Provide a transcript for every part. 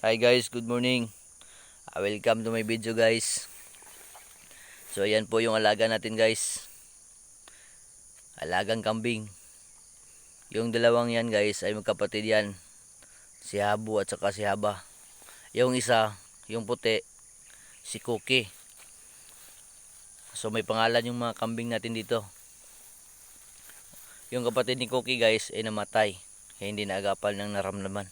Hi guys, good morning. Welcome to my video guys. So ayan po yung alaga natin guys. Alagang kambing. Yung dalawang yan guys ay magkapatid yan. Si Habu at saka si Haba. Yung isa, yung puti, si Cookie. So may pangalan yung mga kambing natin dito. Yung kapatid ni Cookie guys ay namatay. Kaya hindi naagapan ng naramdaman.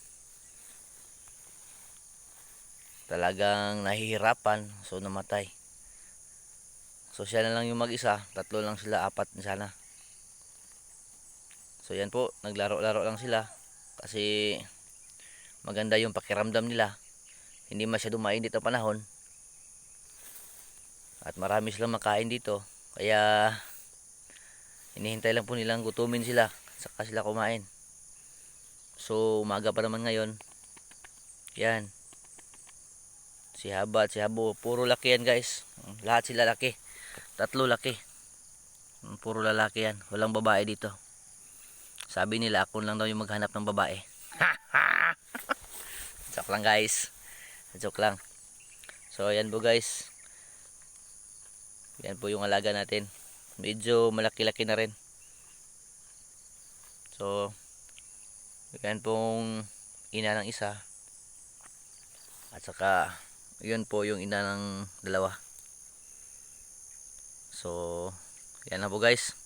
Talagang nahihirapan, so namatay. So siya na lang yung mag-isa, tatlo lang sila, apat na sana. So yan po, naglaro-laro lang sila kasi maganda yung pakiramdam nila. Hindi masyadong mainit ang panahon. At marami silang makain dito. Kaya hinihintay lang po nilang gutumin sila saka sila kumain. So umaga pa naman ngayon. Yan. Si Haba at si Habo, puro laki yan guys. Lahat sila laki. Tatlo laki. Puro lalaki yan. Walang babae dito. Sabi nila ako lang daw yung maghanap ng babae. Joke lang guys. Joke lang. So ayan po guys. Yan po yung alaga natin. Medyo malaki-laki na rin. So yan pong ina ng isa. At saka yun po yung ina ng dalawa. So yan na po guys.